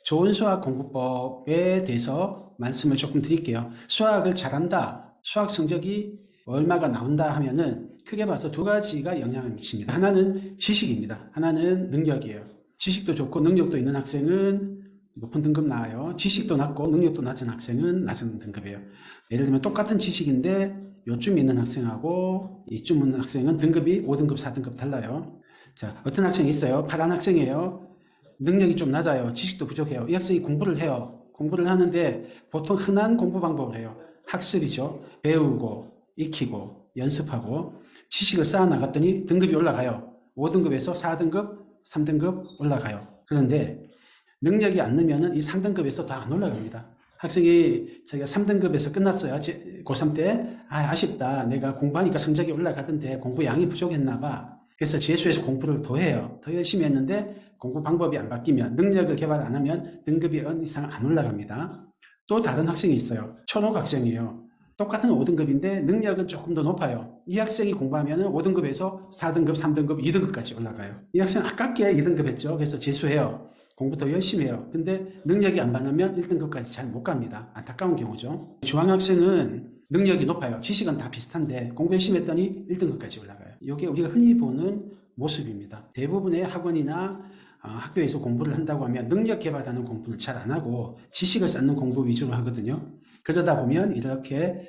좋은 수학 공부법에 대해서 말씀을 조금 드릴게요. 수학을 잘한다, 수학 성적이 얼마가 나온다 하면은 크게 봐서 두 가지가 영향을 미칩니다. 하나는 지식입니다. 하나는 능력이에요. 지식도 좋고 능력도 있는 학생은 높은 등급 나와요. 지식도 낮고 능력도 낮은 학생은 낮은 등급이에요. 예를 들면 똑같은 지식인데 요쯤 있는 학생하고 이쯤 있는 학생은 등급이 5등급, 4등급 달라요. 자, 어떤 학생이 있어요. 파란 학생이에요. 능력이 좀 낮아요. 지식도 부족해요. 이 학생이 공부를 해요. 공부를 하는데 보통 흔한 공부 방법을 해요. 학습이죠. 배우고 익히고 연습하고 지식을 쌓아 나갔더니 등급이 올라가요. 5등급에서 4등급, 3등급 올라가요. 그런데 능력이 안 늘면은 이 3등급에서 더 안 올라갑니다. 학생이 자기가 3등급에서 끝났어요. 고3 때 아쉽다. 내가 공부하니까 성적이 올라가던데 공부 양이 부족했나 봐. 그래서 재수해서 공부를 더 해요. 더 열심히 했는데 공부 방법이 안 바뀌면, 능력을 개발 안 하면 등급이 어느 이상 안 올라갑니다. 또 다른 학생이 있어요. 초록 학생이에요. 똑같은 5등급인데 능력은 조금 더 높아요. 이 학생이 공부하면 5등급에서 4등급, 3등급, 2등급까지 올라가요. 이 학생 아깝게 2등급 했죠. 그래서 재수해요. 공부 더 열심히 해요. 근데 능력이 안 받으면 1등급까지 잘 못 갑니다. 안타까운 경우죠. 중앙학생은 능력이 높아요. 지식은 다 비슷한데 공부 열심히 했더니 1등급까지 올라가요. 이게 우리가 흔히 보는 모습입니다. 대부분의 학원이나 학교에서 공부를 한다고 하면 능력 개발하는 공부를 잘 안 하고 지식을 쌓는 공부 위주로 하거든요. 그러다 보면 이렇게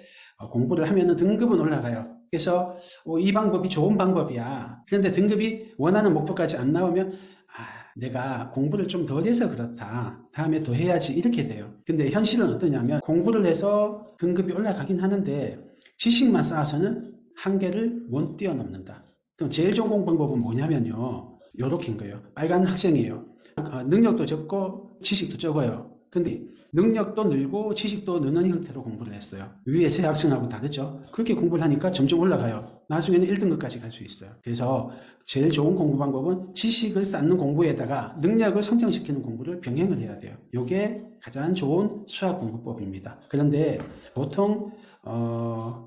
공부를 하면 등급은 올라가요. 그래서 이 방법이 좋은 방법이야. 그런데 등급이 원하는 목표까지 안 나오면 내가 공부를 좀 덜 해서 그렇다. 다음에 더 해야지 이렇게 돼요. 근데 현실은 어떠냐면 공부를 해서 등급이 올라가긴 하는데 지식만 쌓아서는 한계를 못 뛰어넘는다. 그럼 제일 좋은 공부 방법은 뭐냐면요. 요렇게인 거예요. 빨간 학생이에요. 능력도 적고 지식도 적어요. 근데 능력도 늘고 지식도 느는 형태로 공부를 했어요. 위에 세 학생하고 다르죠. 그렇게 공부를 하니까 점점 올라가요. 나중에는 1등급까지 갈 수 있어요. 그래서 제일 좋은 공부 방법은 지식을 쌓는 공부에다가 능력을 성장시키는 공부를 병행을 해야 돼요. 이게 가장 좋은 수학 공부법입니다. 그런데 보통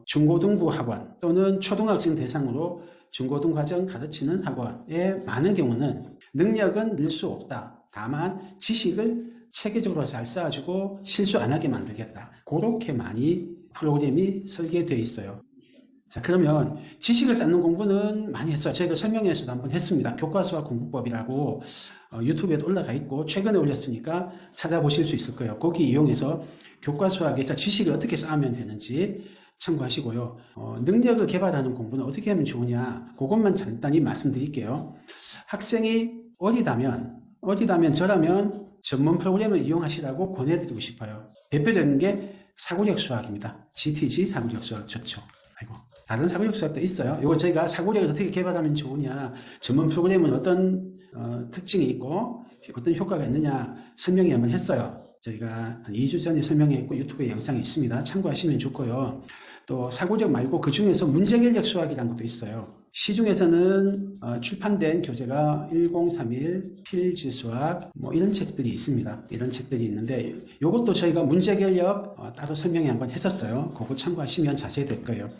중고등부 학원 또는 초등학생 대상으로 중고등 과정 가르치는 학원의 많은 경우는 능력은 늘 수 없다. 다만 지식을 체계적으로 잘 쌓아주고 실수 안 하게 만들겠다. 그렇게 많이 프로그램이 설계되어 있어요. 자, 그러면 지식을 쌓는 공부는 많이 했어요. 저희가 설명회에서도 한번 했습니다. 교과수학 공부법이라고 유튜브에도 올라가 있고 최근에 올렸으니까 찾아보실 수 있을 거예요. 거기 이용해서 교과수학에서 지식을 어떻게 쌓으면 되는지 참고하시고요. 능력을 개발하는 공부는 어떻게 하면 좋으냐, 그것만 간단히 말씀드릴게요. 학생이 어리다면 저라면 전문 프로그램을 이용하시라고 권해드리고 싶어요. 대표적인 게 사고력 수학입니다. GTG 사고력 수학 좋죠. 다른 사고력 수학도 있어요. 이거 저희가 사고력을 어떻게 개발하면 좋으냐, 전문 프로그램은 어떤 특징이 있고 어떤 효과가 있느냐 설명회 한번 했어요. 저희가 한 2주 전에 설명했고 유튜브에 영상이 있습니다. 참고하시면 좋고요. 또 사고력 말고 그 중에서 문제결력 수학이라는 것도 있어요. 시중에서는 출판된 교재가 1031 필지수학 이런 책들이 있습니다. 이런 책들이 있는데 이것도 저희가 문제결력 따로 설명회 한번 했었어요. 그거 참고하시면 자세히 될 거예요.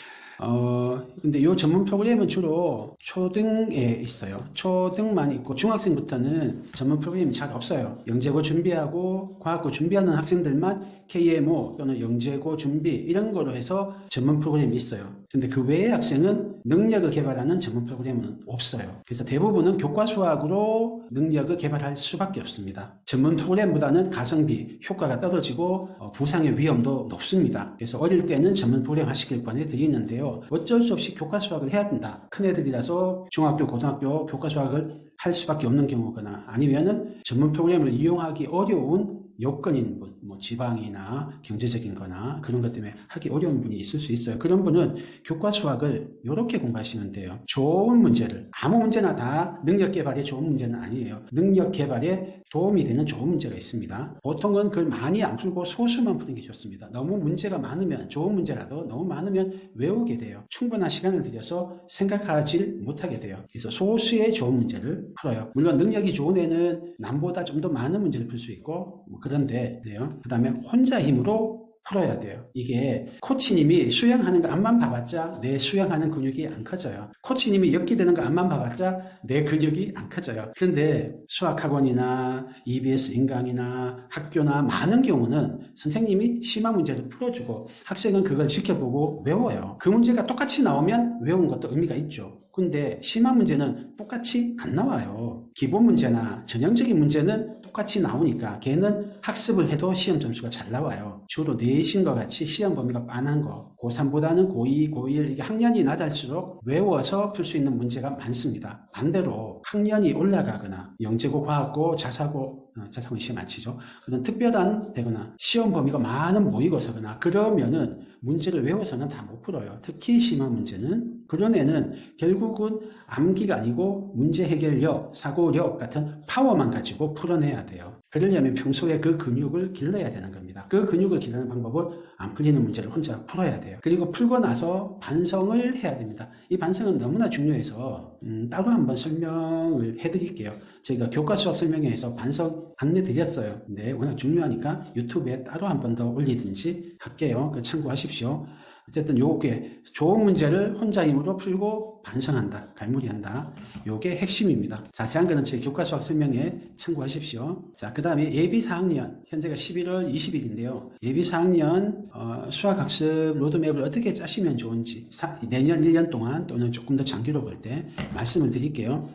근데 이 전문 프로그램은 주로 초등에 있어요. 초등만 있고 중학생부터는 전문 프로그램이 잘 없어요. 영재고 준비하고 과학고 준비하는 학생들만 KMO 또는 영재고 준비 이런 거로 해서 전문 프로그램이 있어요. 근데 그 외의 학생은 능력을 개발하는 전문 프로그램은 없어요. 그래서 대부분은 교과 수학으로 능력을 개발할 수밖에 없습니다. 전문 프로그램보다는 가성비, 효과가 떨어지고 부상의 위험도 높습니다. 그래서 어릴 때는 전문 프로그램 하시길 권해드리는데요. 어쩔 수 없이 교과 수학을 해야 된다. 큰애들이라서 중학교, 고등학교 교과 수학을 할 수밖에 없는 경우거나 아니면은 전문 프로그램을 이용하기 어려운 여건인 분, 지방이나 경제적인 거나 그런 것 때문에 하기 어려운 분이 있을 수 있어요. 그런 분은 교과 수학을 이렇게 공부하시면 돼요. 좋은 문제를, 아무 문제나 다 능력 개발에 좋은 문제는 아니에요. 능력 개발에 도움이 되는 좋은 문제가 있습니다. 보통은 그걸 많이 안 풀고 소수만 푸는 게 좋습니다. 너무 문제가 많으면, 좋은 문제라도 너무 많으면 외우게 돼요. 충분한 시간을 들여서 생각하지 못하게 돼요. 그래서 소수의 좋은 문제를 풀어요. 물론 능력이 좋은 애는 남보다 좀 더 많은 문제를 풀 수 있고 그런데 그 다음에 혼자 힘으로 풀어야 돼요. 이게 코치님이 수영하는 거 앞만 봐봤자 내 수영하는 근육이 안 커져요. 코치님이 엮기되는 거 앞만 봐봤자 내 근육이 안 커져요. 그런데 수학학원이나 EBS 인강이나 학교나 많은 경우는 선생님이 심화 문제를 풀어주고 학생은 그걸 지켜보고 외워요. 그 문제가 똑같이 나오면 외운 것도 의미가 있죠. 근데 심화 문제는 똑같이 안 나와요. 기본 문제나 전형적인 문제는 똑같이 나오니까 걔는 학습을 해도 시험 점수가 잘 나와요. 주로 내신과 같이 시험 범위가 빤한 거, 고3보다는 고2, 고1 이게 학년이 낮을수록 외워서 풀 수 있는 문제가 많습니다. 반대로 학년이 올라가거나 영재고, 과학고, 자사고는 시험 안 치죠. 그런 특별한 되거나 시험 범위가 많은 모의고사거나 그러면은 문제를 외워서는 다 못 풀어요. 특히 심화 문제는. 그런 애는 결국은 암기가 아니고 문제 해결력, 사고력 같은 파워만 가지고 풀어내야 돼요. 그러려면 평소에 그 근육을 길러야 되는 겁니다. 그 근육을 기르는 방법은 안 풀리는 문제를 혼자 풀어야 돼요. 그리고 풀고 나서 반성을 해야 됩니다. 이 반성은 너무나 중요해서 따로 한번 설명을 해드릴게요. 저희가 교과 수학 설명회에서 반성 안내 드렸어요. 근데 워낙 중요하니까 유튜브에 따로 한 번 더 올리든지 할게요. 그 참고하십시오. 어쨌든 요게 좋은 문제를 혼자 힘으로 풀고 반성한다, 갈무리한다. 요게 핵심입니다. 자세한 거는 제 교과 수학 설명에 참고하십시오. 자, 그 다음에 예비 4학년, 현재가 11월 20일인데요. 예비 4학년 수학학습 로드맵을 어떻게 짜시면 좋은지 내년 1년 동안 또는 조금 더 장기로 볼 때 말씀을 드릴게요.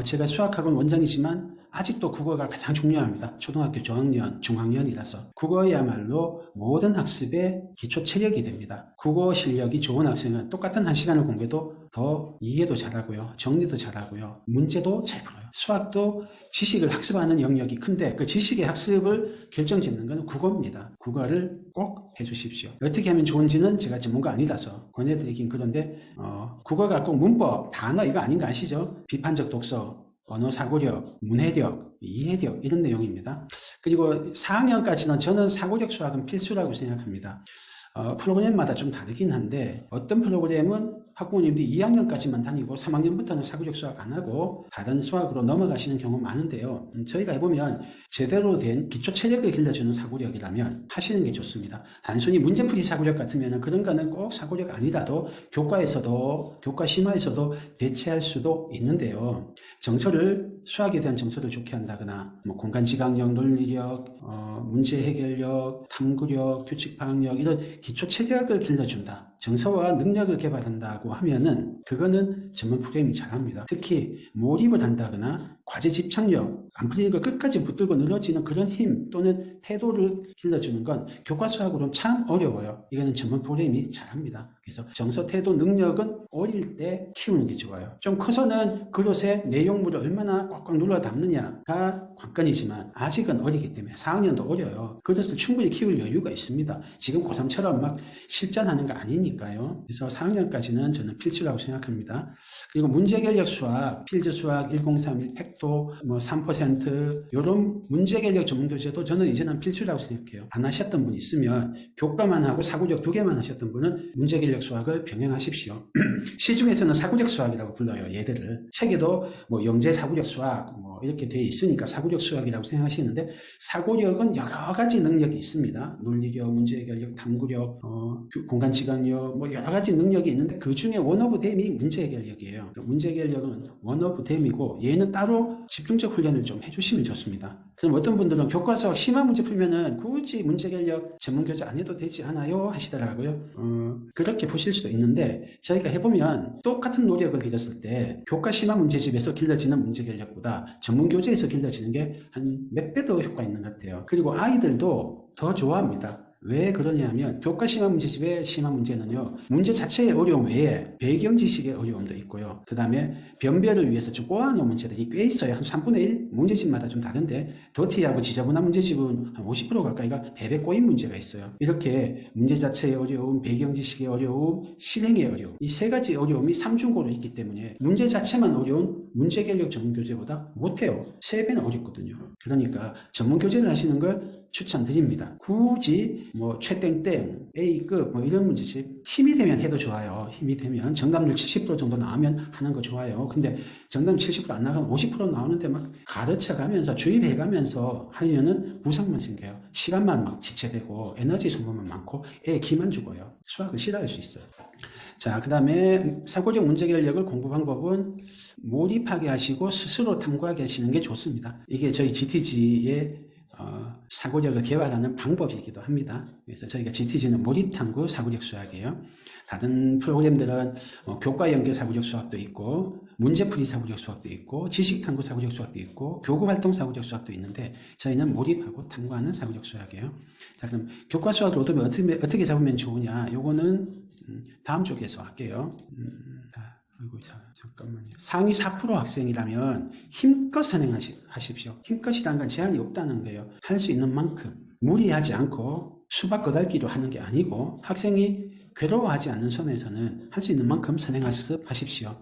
제가 수학학원 원장이지만 아직도 국어가 가장 중요합니다. 초등학교 저학년, 중학년이라서 국어야말로 모든 학습의 기초 체력이 됩니다. 국어 실력이 좋은 학생은 똑같은 1시간을 공부해도 더 이해도 잘하고요. 정리도 잘하고요. 문제도 잘 풀어요. 수학도 지식을 학습하는 영역이 큰데 그 지식의 학습을 결정짓는 건 국어입니다. 국어를 꼭 해주십시오. 어떻게 하면 좋은지는 제가 전문가 아니라서 권해드리긴 그런데 국어가 꼭 문법, 단어 이거 아닌 거 아시죠? 비판적 독서, 언어 사고력, 문해력, 이해력 이런 내용입니다. 그리고 4학년까지는 저는 사고력 수학은 필수라고 생각합니다. 프로그램마다 좀 다르긴 한데 어떤 프로그램은 학부모님들이 2학년까지만 다니고 3학년부터는 사고력 수학 안 하고 다른 수학으로 넘어가시는 경우 많은데요. 저희가 해보면 제대로 된 기초 체력을 길러주는 사고력이라면 하시는 게 좋습니다. 단순히 문제풀이 사고력 같으면 그런 거는 꼭 사고력 아니라도 교과에서도 교과 심화에서도 대체할 수도 있는데요. 정서를 수학에 대한 정서를 좋게 한다거나 공간지각력, 논리력, 문제 해결력, 탐구력, 규칙 파악력 이런 기초 체력을 길러준다. 정서와 능력을 개발한다고 하면은 그거는 전문 프로그램이 잘합니다. 특히 몰입을 한다거나 과제 집착력, 안 풀리는 걸 끝까지 붙들고 늘어지는 그런 힘 또는 태도를 길러주는 건 교과 수학으로는 참 어려워요. 이거는 전문 프로그램이 잘합니다. 그래서 정서, 태도, 능력은 어릴 때 키우는 게 좋아요. 좀 커서는 그릇에 내용물을 얼마나 꽉꽉 눌러 담느냐가 관건이지만 아직은 어리기 때문에 4학년도 어려요. 그릇을 충분히 키울 여유가 있습니다. 지금 고3처럼 막 실전하는 거 아니니까요. 그래서 4학년까지는 저는 필수라고 생각합니다. 그리고 문제결력 수학, 필드 수학 1031 팩도 3% 이런 문제결력 전문교재도 저는 이제는 필수라고 생각해요. 안 하셨던 분 있으면 교과만 하고 사고력 2개만 하셨던 분은 문제결력 수학을 병행하십시오. 시중에서는 사고력 수학이라고 불러요. 얘들을. 책에도 영재 사고력 수학 이렇게 되어 있으니까 사고력 수학이라고 생각하시는데 사고력은 여러 가지 능력이 있습니다. 논리력, 문제해결력, 탐구력, 공간지각력 여러 가지 능력이 있는데 그 중에 원 오브 댐이 문제해결력이에요. 문제해결력은 원 오브 댐이고 얘는 따로 집중적 훈련을 좀 해주시면 좋습니다. 그럼 어떤 분들은 교과서 심화 문제 풀면은 굳이 문제해결력 전문교재 안 해도 되지 않아요? 하시더라고요. 그렇게 보실 수도 있는데 저희가 해보면 똑같은 노력을 기렸을 때 교과 심화 문제집에서 길러지는 문제해결력보다 전문교재에서 길러지는 게 한 몇 배 더 효과 있는 것 같아요. 그리고 아이들도 더 좋아합니다. 왜 그러냐면 교과 심화 문제집의 심화 문제는요. 문제 자체의 어려움 외에 배경 지식의 어려움도 있고요. 그 다음에 변별을 위해서 좀 꼬아놓은 문제들이 꽤 있어요. 한 3분의 1 문제집마다 좀 다른데 더티하고 지저분한 문제집은 한 50% 가까이가 배배 꼬인 문제가 있어요. 이렇게 문제 자체의 어려움, 배경 지식의 어려움, 실행의 어려움 이 세 가지 어려움이 삼중고로 있기 때문에 문제 자체만 어려운 문제결력 전문교재보다 못해요. 3배는 어렵거든요. 그러니까 전문교재를 하시는 걸 추천드립니다. 굳이 최땡땡, A급 이런 문제집 힘이 되면 해도 좋아요. 힘이 되면 정답률 70% 정도 나오면 하는 거 좋아요. 근데 정답 70% 안 나가면 50% 나오는데 막 가르쳐가면서 주입해가면서 하면은 부상만 생겨요. 시간만 막 지체되고 에너지 소모만 많고 애 기만 죽어요. 수학을 싫어할 수 있어요. 자, 그 다음에 사고력 문제결력을 공부 방법은 몰입하게 하시고 스스로 탐구하게 하시는 게 좋습니다. 이게 저희 GTG의 사고력을 개발하는 방법이기도 합니다. 그래서 저희가 GTG는 몰입탐구 사고력 수학이에요. 다른 프로그램들은 교과 연계 사고력 수학도 있고 문제풀이 사고력 수학도 있고 지식탐구 사고력 수학도 있고 교구활동 사고력 수학도 있는데 저희는 몰입하고 탐구하는 사고력 수학이에요. 자, 그럼 교과 수학 로드맵 어떻게 잡으면 좋으냐? 요거는 다음 쪽에서 할게요. 아이고, 잠깐만요. 상위 4% 학생이라면 힘껏 선행하십시오. 힘껏이라는 건 제한이 없다는 거예요. 할 수 있는 만큼 무리하지 않고 수박 거달기로 하는 게 아니고 학생이 괴로워하지 않는 선에서는 할 수 있는 만큼 선행하십시오.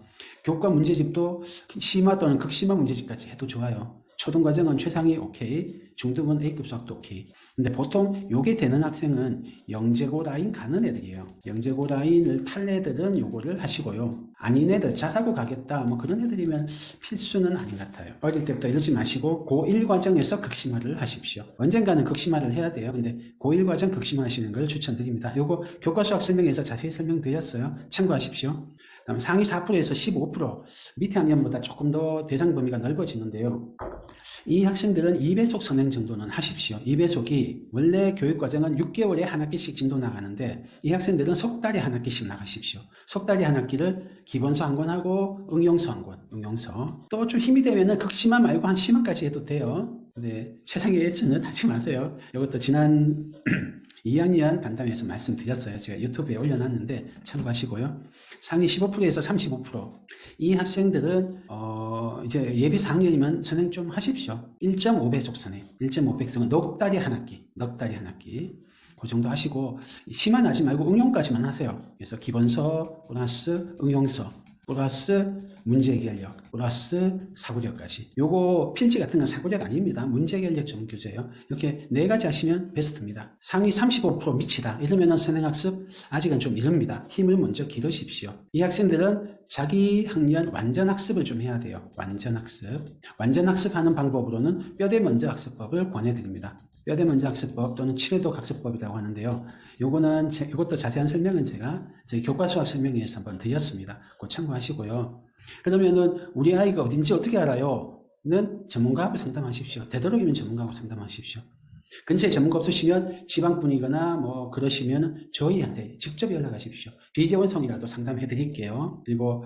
교과 문제집도 심화 또는 극심화 문제집까지 해도 좋아요. 초등과정은 최상위 오케이, 중등은 A급 수학도 오케이. 근데 보통 요게 되는 학생은 영재고 라인 가는 애들이에요. 영재고 라인을 탈 애들은 요거를 하시고요. 아닌 애들, 자사고 가겠다 뭐 그런 애들이면 필수는 아닌 것 같아요. 어릴 때부터 이러지 마시고 고1 과정에서 극심화를 하십시오. 언젠가는 극심화를 해야 돼요. 근데 고1 과정 극심화 하시는 걸 추천드립니다. 요거 교과수학 설명에서 자세히 설명드렸어요. 참고하십시오. 다음 상위 4%에서 15% 밑에 학년보다 조금 더 대상 범위가 넓어지는데요. 이 학생들은 2배속 선행 정도는 하십시오. 2배속이 원래 교육과정은 6개월에 한 학기씩 진도 나가는데 이 학생들은 석 달에 한 학기씩 나가십시오. 석 달에 한 학기를 기본서 한 권하고 응용서 한 권, 응용서. 또 좀 힘이 되면은 극심화 말고 한 심화까지 해도 돼요. 네, 최상의 S는 하지 마세요. 이것도 지난 2학년 간담회에서 말씀드렸어요. 제가 유튜브에 올려놨는데 참고하시고요. 상위 15%에서 35%. 이 학생들은 이제 예비 4학년이면 선행 좀 하십시오. 1.5배속 선행. 1.5배속은 넉 달에 한 학기. 넉 달에 한 학기. 그 정도 하시고 심한 하지 말고 응용까지만 하세요. 그래서 기본서 플러스 응용서 플러스 문제결력 플러스 사고력까지. 요거 필지 같은 건 사고력 아닙니다. 문제결력 전문 교재예요. 이렇게 4가지 하시면 베스트입니다. 상위 35% 미치다 이러면 선행학습 아직은 좀 이릅니다. 힘을 먼저 기르십시오. 이 학생들은 자기 학년 완전학습을 좀 해야 돼요. 완전학습. 완전학습하는 방법으로는 뼈대 먼저 학습법을 권해드립니다. 뼈대 먼저 학습법 또는 칠회독 학습법이라고 하는데요. 이것도 자세한 설명은 제가 저희 교과수학 설명회에서 한번 드렸습니다. 그거 참고하시고요. 그러면은 우리 아이가 어딘지 어떻게 알아요? 는 전문가하고 상담하십시오. 되도록이면 전문가하고 상담하십시오. 근처에 전문가 없으시면 지방분이거나 뭐 그러시면 저희한테 직접 연락하십시오. 비재원성이라도 상담해 드릴게요. 그리고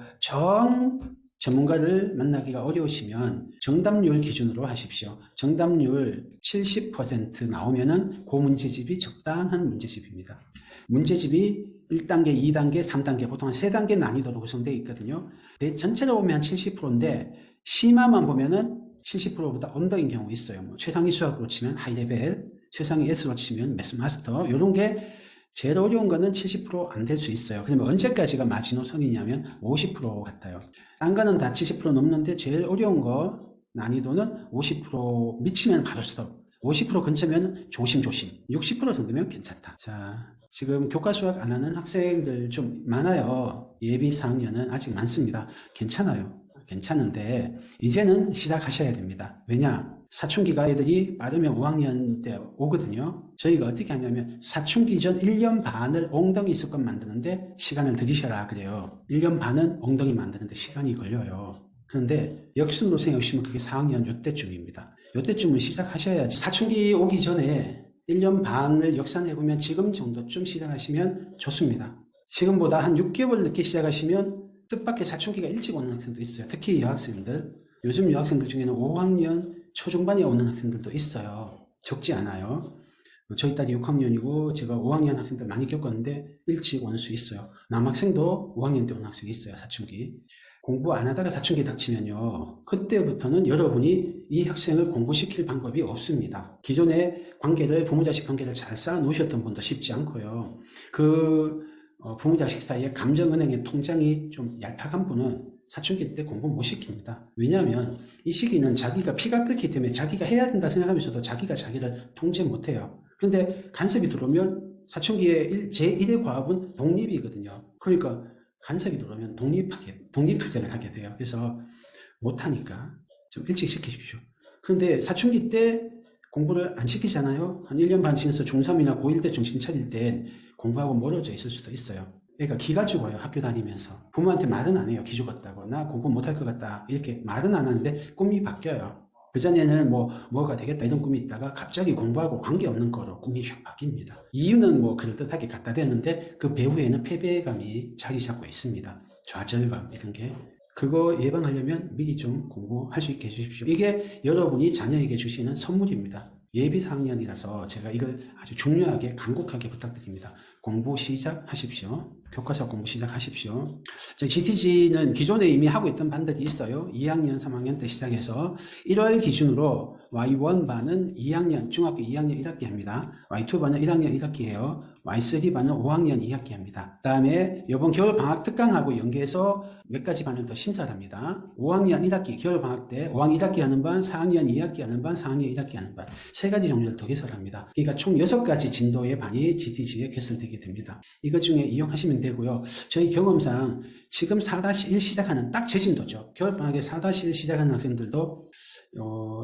전문가를 만나기가 어려우시면 정답률 기준으로 하십시오. 정답률 70% 나오면은 그 문제집이 적당한 문제집입니다. 문제집이 1단계, 2단계, 3단계 보통 한 3단계 난이도로 구성되어 있거든요. 전체로 보면 70%인데 심화만 보면은 70%보다 언더인 경우 있어요. 뭐 최상위 수학으로 치면 하이레벨, 최상위 S로 치면 매스마스터 이런 게 제일 어려운 거는 70% 안 될 수 있어요. 그러면 언제까지가 마지노선이냐면 50% 같아요. 딴 거는 다 70% 넘는데 제일 어려운 거 난이도는 50% 미치면 바로 스톱. 50% 근처면 조심조심. 60% 정도면 괜찮다. 자, 지금 교과 수학 안 하는 학생들 좀 많아요. 예비 4학년은 아직 많습니다. 괜찮아요. 괜찮은데 이제는 시작하셔야 됩니다. 왜냐? 사춘기가 애들이 빠르면 5학년 때 오거든요. 저희가 어떻게 하냐면 사춘기 전 1년 반을 엉덩이 습관 만드는데 시간을 들이셔라 그래요. 1년 반은 엉덩이 만드는데 시간이 걸려요. 그런데 역순으로 생각하시면 그게 4학년 요때쯤입니다. 요때쯤은 시작하셔야지. 사춘기 오기 전에 1년 반을 역산해보면 지금 정도쯤 시작하시면 좋습니다. 지금보다 한 6개월 늦게 시작하시면 뜻밖의 사춘기가 일찍 오는 학생도 있어요. 특히 여학생들. 요즘 여학생들 중에는 5학년 초중반에 오는 학생들도 있어요. 적지 않아요. 저희 딸이 6학년이고 제가 5학년 학생들 많이 겪었는데 일찍 오는 수 있어요. 남학생도 5학년 때 오는 학생이 있어요. 사춘기. 공부 안 하다가 사춘기 닥치면요. 그때부터는 여러분이 이 학생을 공부시킬 방법이 없습니다. 기존의 관계를, 부모-자식 관계를 잘 쌓아놓으셨던 분도 쉽지 않고요. 부모-자식 사이에 감정은행의 통장이 좀 얄팍한 분은 사춘기 때 공부 못 시킵니다. 왜냐하면 이 시기는 자기가 피가 끓기 때문에 자기가 해야 된다 생각하면서도 자기가 자기를 통제 못해요. 그런데 간섭이 들어오면 사춘기의 제1의 과업은 독립이거든요. 그러니까 간섭이 들어오면 독립투쟁을 하게 돼요. 그래서 못하니까 좀 일찍 시키십시오. 그런데 사춘기 때 공부를 안 시키잖아요. 한 1년 반 지나서 중3이나 고1 때 정신 차릴 땐 공부하고 멀어져 있을 수도 있어요. 그러니까 기가 죽어요. 학교 다니면서. 부모한테 말은 안 해요. 기 죽었다고. 나 공부 못할 것 같다. 이렇게 말은 안 하는데 꿈이 바뀌어요. 그전에는 뭐가 되겠다 이런 꿈이 있다가 갑자기 공부하고 관계없는 거로 꿈이 확 바뀝니다. 이유는 뭐 그럴듯하게 갖다 대는데 그 배후에는 패배감이 자리 잡고 있습니다. 좌절감 이런 게. 그거 예방하려면 미리 좀 공부할 수 있게 해주십시오. 이게 여러분이 자녀에게 주시는 선물입니다. 예비 4학년이라서 제가 이걸 아주 중요하게 간곡하게 부탁드립니다. 공부 시작하십시오. 교과서 공부 시작하십시오. GTG는 기존에 이미 하고 있던 반들이 있어요. 2학년, 3학년 때 시작해서 1월 기준으로 Y1 반은 2학년, 중학교 2학년 1학기 합니다. Y2 반은 1학년 1학기예요. Y3 반은 5학년 2학기 합니다. 그 다음에 이번 겨울방학 특강하고 연계해서 몇 가지 반을 더 신설을 합니다. 5학년 1학기, 겨울방학 때 5학년 1학기 하는 반, 4학년 2학기 하는 반, 4학년 1학기 하는 반, 세 가지 종류를 더 개설합니다. 그러니까 총 6가지 진도의 반이 GTG에 개설되게 됩니다. 이것 중에 이용하시면 되고요. 저희 경험상 지금 4-1 시작하는 딱 제 진도죠. 겨울방학에 4-1 시작하는 학생들도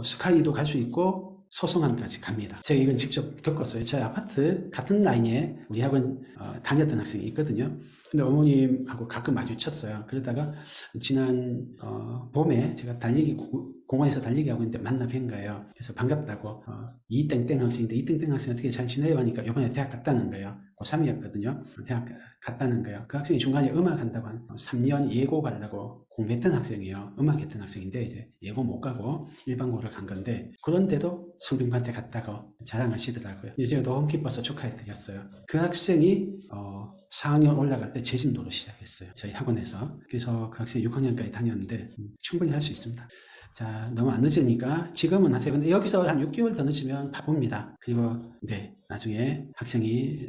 스카이도 갈 수 있고 소송함까지 갑니다. 제가 이건 직접 겪었어요. 저희 아파트 같은 라인에 우리 학원 다녔던 학생이 있거든요. 근데 어머님하고 가끔 마주쳤어요. 그러다가 지난 봄에 제가 공원에서 달리기 하고 있는데 만나 뵌 거예요. 그래서 반갑다고 이땡땡 학생인데 이땡땡 학생 어떻게 잘 지내요? 하니까 이번에 대학 갔다는 거예요. 고3이었거든요. 대학 갔다는 거예요. 그 학생이 중간에 음악 한다고 한 3년 예고 가려고 공부했던 학생이에요. 음악했던 학생인데 이제 예고 못 가고 일반고를 간 건데 그런데도 성균관대 갔다고 자랑하시더라고요. 제가 너무 기뻐서 축하해 드렸어요. 그 학생이 4학년 올라갈 때 재진도로 시작했어요. 저희 학원에서. 그래서 그 학생이 6학년까지 다녔는데 충분히 할 수 있습니다. 자, 너무 안 늦으니까 지금은 하세요. 근데 여기서 한 6개월 더 늦으면 바쁩니다. 그리고 네, 나중에 학생이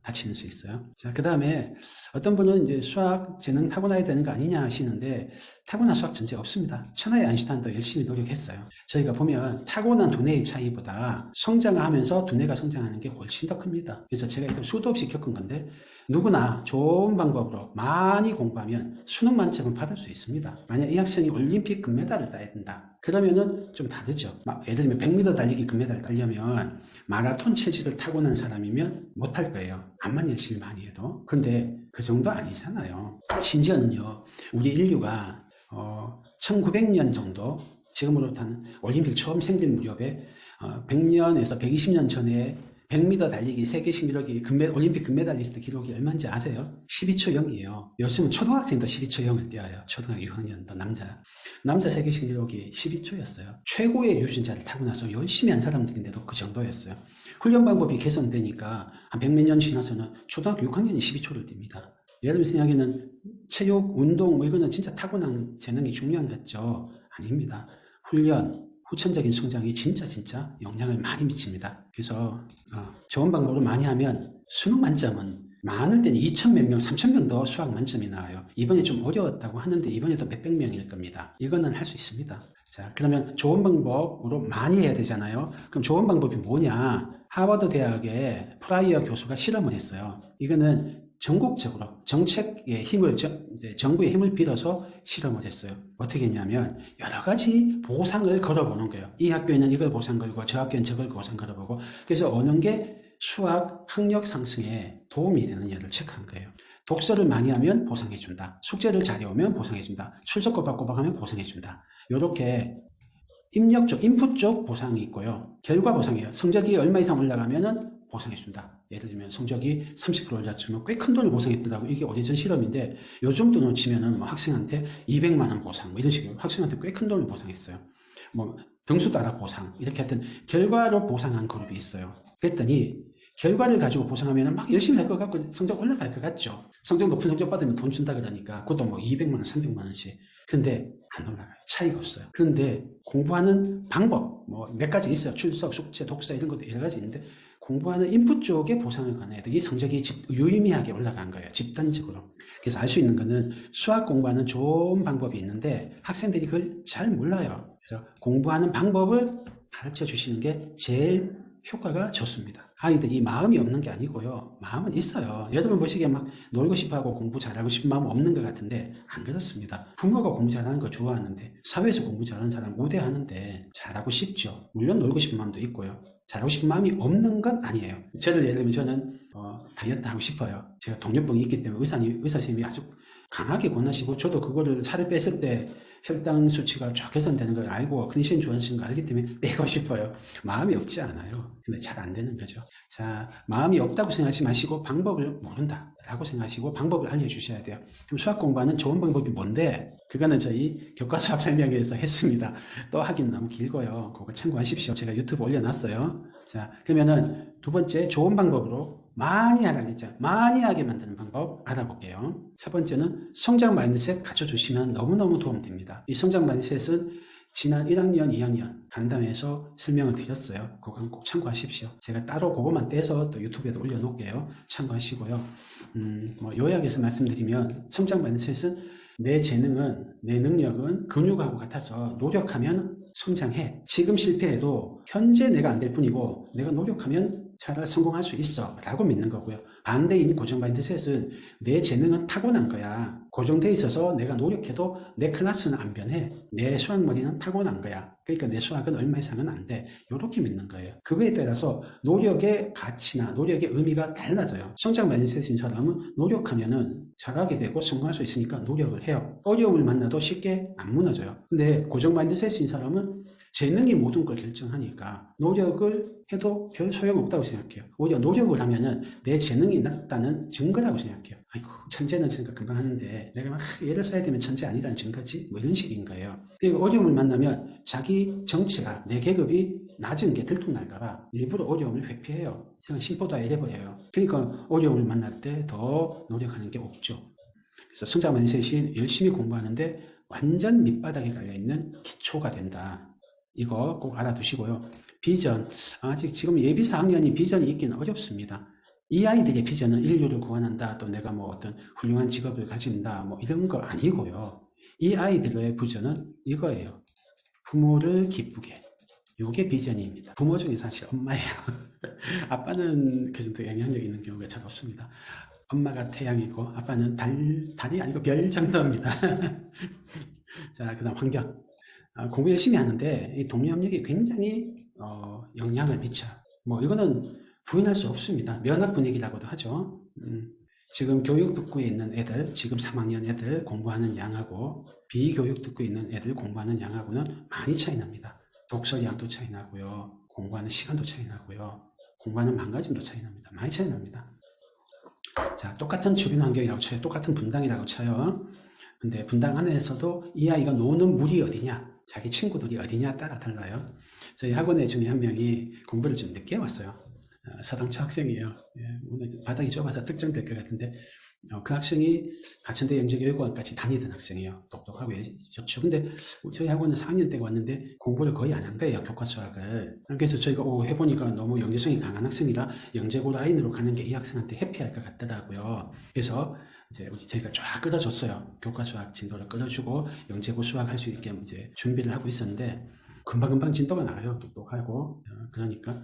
다치는 수 있어요. 자, 그 다음에 어떤 분은 이제 수학 재능 타고나야 되는 거 아니냐 하시는데 타고난 수학 전제 없습니다. 천하의 아인슈타인도 열심히 노력했어요. 저희가 보면 타고난 두뇌의 차이보다 성장하면서 두뇌가 성장하는 게 훨씬 더 큽니다. 그래서 제가 이거 수도 없이 겪은 건데 누구나 좋은 방법으로 많이 공부하면 수능 만점은 받을 수 있습니다. 만약 이 학생이 올림픽 금메달을 따야 된다. 그러면은 좀 다르죠. 예를 들면 100m 달리기 금메달을 따려면 마라톤 체질을 타고난 사람이면 못할 거예요. 암만 열심히 많이 해도. 그런데 그 정도 아니잖아요. 심지어는요. 우리 인류가 1900년 정도 지금으로부터는 올림픽 처음 생길 무렵에 100년에서 120년 전에 100m 달리기 세계 신기록이 올림픽 금메달리스트 기록이 얼마인지 아세요? 12초 0이에요. 요즘은 초등학생도 12초 0을 뛰어요. 초등학교 6학년도 남자 세계 신기록이 12초였어요. 최고의 유전자를 타고 나서 열심히 한 사람들인데도 그 정도였어요. 훈련 방법이 개선되니까 한 100몇 년 지나서는 초등학교 6학년이 12초를 띱니다. 여러분 생각에는 체육, 운동 이거는 진짜 타고난 재능이 중요한 거죠? 아닙니다. 훈련, 후천적인 성장이 진짜 영향을 많이 미칩니다. 그래서 좋은 방법으로 많이 하면 수능 만점은 많을 때는 2천 몇 명, 3천 명도 수학 만점이 나와요. 이번에 좀 어려웠다고 하는데 이번에도 몇백 명일 겁니다. 이거는 할 수 있습니다. 자, 그러면 좋은 방법으로 많이 해야 되잖아요. 그럼 좋은 방법이 뭐냐? 하버드 대학의 프라이어 교수가 실험을 했어요. 이거는 전국적으로 정책의 힘을, 정부의 힘을 빌어서 실험을 했어요. 어떻게 했냐면 여러 가지 보상을 걸어보는 거예요. 이 학교에는 이걸 보상 걸고 저 학교에는 저걸 보상 걸어보고 그래서 어느 게 수학 학력 상승에 도움이 되느냐를 체크한 거예요. 독서를 많이 하면 보상해준다. 숙제를 잘해오면 보상해준다. 출석 꼬박꼬박 하면 보상해준다. 이렇게 입력 쪽, 인풋 쪽 보상이 있고요. 결과 보상이에요. 성적이 얼마 이상 올라가면은 보상해준다. 예를 들면 성적이 30% 올라주면 꽤 큰 돈을 보상했더라고. 이게 오래전 실험인데 요즘 돈으로 치면은 학생한테 200만 원 보상 이런 식으로 학생한테 꽤 큰 돈을 보상했어요. 등수 따라 보상 이렇게 하여튼 결과로 보상한 그룹이 있어요. 그랬더니 결과를 가지고 보상하면 막 열심히 할 것 같고 성적 올라갈 것 같죠. 성적 높은 성적 받으면 돈 준다 그러니까 그것도 200만 원, 300만 원씩. 근데 안 올라가요. 차이가 없어요. 그런데 공부하는 방법 몇 가지 있어요. 출석, 숙제, 독서 이런 것도 여러 가지 있는데 공부하는 인풋 쪽에 보상을 간 애들이 성적이 유의미하게 올라간 거예요. 집단적으로. 그래서 알 수 있는 거는 수학 공부하는 좋은 방법이 있는데 학생들이 그걸 잘 몰라요. 그래서 공부하는 방법을 가르쳐 주시는 게 제일 효과가 좋습니다. 아이들이 마음이 없는 게 아니고요. 마음은 있어요. 여러분 보시기에 막 놀고 싶어하고 공부 잘하고 싶은 마음 없는 것 같은데 안 그렇습니다. 부모가 공부 잘하는 거 좋아하는데, 사회에서 공부 잘하는 사람 우대하는데 잘하고 싶죠. 물론 놀고 싶은 마음도 있고요. 잘하고 싶은 마음이 없는 건 아니에요. 저를 예를 들면 저는 다이어트 하고 싶어요. 제가 동료병이 있기 때문에 의사 선생님이 아주 강하게 권하시고, 저도 그거를 살을 뺐을 때 혈당 수치가 쫙 개선되는 걸 알고 컨디션이 좋아지는 걸 알기 때문에 빼고 싶어요. 마음이 없지 않아요. 근데 잘 안 되는 거죠. 자, 마음이 없다고 생각하지 마시고 방법을 모른다 라고 생각하시고 방법을 알려주셔야 돼요. 그럼 수학 공부하는 좋은 방법이 뭔데? 그거는 저희 교과수학 설명회에서 했습니다. 또 하긴 너무 길고요. 그거 참고하십시오. 제가 유튜브 올려놨어요. 자, 그러면은 두 번째 좋은 방법으로 많이 하라겠죠. 많이 하게 만드는 방법 알아볼게요. 첫 번째는 성장 마인드셋 갖춰주시면 너무너무 도움됩니다. 이 성장 마인드셋은 지난 1학년, 2학년 간담회에서 설명을 드렸어요. 그건 꼭 참고하십시오. 제가 따로 그것만 떼서 또 유튜브에도 올려놓을게요. 참고하시고요. 요약해서 말씀드리면 성장 마인드셋은 내 재능은, 내 능력은 근육하고 같아서 노력하면 성장해. 지금 실패해도 현재 내가 안 될 뿐이고 내가 노력하면 잘 성공할 수 있어 라고 믿는 거고요. 반대인 고정 마인드셋은 내 재능은 타고난 거야. 고정돼 있어서 내가 노력해도 내 클래스는 안 변해. 내 수학머리는 타고난 거야. 그러니까 내 수학은 얼마 이상은 안 돼. 이렇게 믿는 거예요. 그거에 따라서 노력의 가치나 노력의 의미가 달라져요. 성장 마인드셋인 사람은 노력하면은 잘하게 되고 성공할 수 있으니까 노력을 해요. 어려움을 만나도 쉽게 안 무너져요. 근데 고정 마인드셋인 사람은 재능이 모든 걸 결정하니까 노력을 해도 별 소용없다고 생각해요. 오히려 노력을 하면은 내 재능이 낮다는 증거라고 생각해요. 아이고, 천재는 생각 금방 하는데 내가 막 애를 써야 되면 천재 아니라는 증거지? 뭐 이런 식인 거예요. 그리고 어려움을 만나면 자기 정치가, 내 계급이 낮은 게 들통날까봐 일부러 어려움을 회피해요. 그냥 심보다 이래버려요. 그러니까 어려움을 만날 때 더 노력하는 게 없죠. 그래서 성장 마인드셋이 열심히 공부하는데 완전 밑바닥에 깔려있는 기초가 된다. 이거 꼭 알아두시고요. 비전, 아직 지금 예비 4학년이 비전이 있기는 어렵습니다. 이 아이들의 비전은 인류를 구원한다, 또 내가 뭐 어떤 훌륭한 직업을 가진다, 뭐 이런 거 아니고요. 이 아이들의 비전은 이거예요. 부모를 기쁘게. 이게 비전입니다. 부모 중에 사실 엄마예요. 아빠는 그 정도 영향력 있는 경우가 잘 없습니다. 엄마가 태양이고 아빠는 달이 아니고 별 정도입니다. 자, 그 다음 환경. 공부 열심히 하는데 이 동료 협력이 굉장히 영향을 미쳐. 뭐 이거는 부인할 수 없습니다. 면학 분위기라고도 하죠. 지금 교육 듣고 있는 애들, 지금 3학년 애들 공부하는 양하고 비교육 듣고 있는 애들 공부하는 양하고는 많이 차이 납니다. 독서량도 차이 나고요. 공부하는 시간도 차이 나고요. 공부하는 망가짐도 차이 납니다. 많이 차이 납니다. 자, 똑같은 주변 환경이라고 쳐요. 똑같은 분당이라고 쳐요. 근데 분당 안에서도 이 아이가 노는 물이 어디냐, 자기 친구들이 어디냐 따라 달라요. 저희 학원에 중에 한 명이 공부를 좀 늦게 왔어요. 서당초 학생이에요. 오늘 바닥이 좁아서 특정될 것 같은데 그 학생이 가천대 영재교육원까지 다니던 학생이에요. 똑똑하고 좋죠. 근데 저희 학원은 4학년 때 왔는데 공부를 거의 안 한 거예요. 교과수학을. 그래서 저희가 해보니까 너무 영재성이 강한 학생이라 영재고 라인으로 가는 게 이 학생한테 해피할 것 같더라고요. 그래서 이제 저희가 쫙 끌어줬어요. 교과수학 진도를 끌어주고 영재고 수학 할 수 있게 이제 준비를 하고 있었는데 금방금방 진도가 나가요. 똑똑하고. 그러니까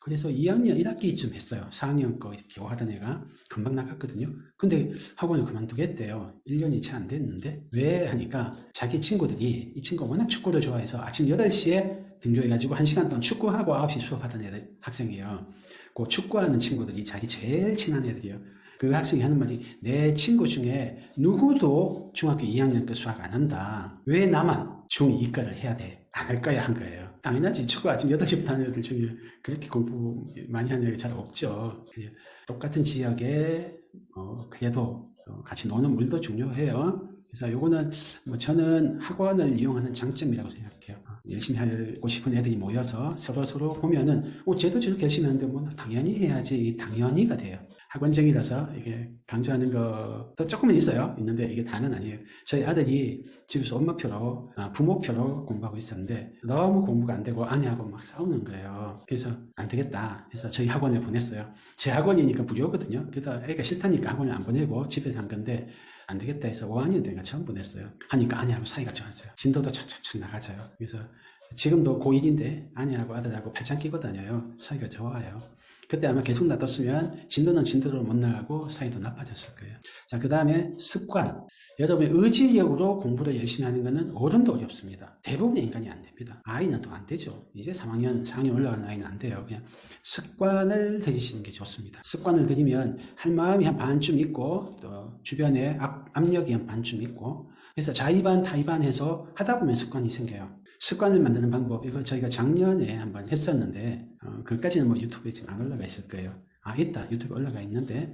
그래서 2학년 1학기쯤 했어요. 4학년 거 교하던 애가 금방 나갔거든요. 근데 학원을 그만두겠대요. 1년이 채 안 됐는데. 왜 하니까 자기 친구들이, 이 친구가 워낙 축구를 좋아해서 아침 8시에 등교해가지고 1시간 동안 축구하고 9시 수업하던 애들, 학생이에요. 그 축구하는 친구들이 자기 제일 친한 애들이에요. 그 학생이 하는 말이, 내 친구 중에 누구도 중학교 2학년 때 수학 안 한다. 왜 나만 중2 거를 해야 돼? 안 할 거야 한 거예요. 당연하지. 축구 아침 8시부터 하는 애들 중에 그렇게 공부 많이 하는 애가 잘 없죠. 똑같은 지역에 그래도 같이 노는 물도 중요해요. 그래서 요거는 뭐 저는 학원을 이용하는 장점이라고 생각해요. 열심히 하고 싶은 애들이 모여서 서로 보면은 쟤도 저렇게 열심히 하는데 뭐 당연히 해야지, 당연히가 돼요. 학원쟁이라서 이게 강조하는 것도 조금은 있는데 이게 다는 아니에요. 저희 아들이 집에서 엄마표로, 부모표로 공부하고 있었는데 너무 공부가 안 되고 아내하고 막 싸우는 거예요. 그래서 안 되겠다 해서 저희 학원에 보냈어요. 제 학원이니까 무료거든요. 그래서 애가 싫다니까 학원을 안 보내고 집에서 한 건데 안 되겠다 해서 5학년 때가 처음 보냈어요. 하니까 아내하고 사이가 좋아져요. 진도도 착착착 나가져요. 그래서 지금도 고1인데 아내하고 아들하고 팔짱 끼고 다녀요. 사이가 좋아요. 그때 아마 계속 놔뒀으면 진도는 진도로 못 나가고 사이도 나빠졌을 거예요. 자, 그 다음에 습관. 여러분의 의지력으로 공부를 열심히 하는 것은 어른도 어렵습니다. 대부분의 인간이 안 됩니다. 아이는 또 안 되죠. 이제 3학년, 4학년 올라가는 아이는 안 돼요. 그냥 습관을 들이시는 게 좋습니다. 습관을 들이면 할 마음이 한 반쯤 있고 또 주변에 압력이 한 반쯤 있고 그래서 자의반 타의반해서 하다 보면 습관이 생겨요. 습관을 만드는 방법, 이거 저희가 작년에 한번 했었는데 그까지는 뭐 유튜브에 지금 안 올라가 있을 거예요. 있다. 유튜브에 올라가 있는데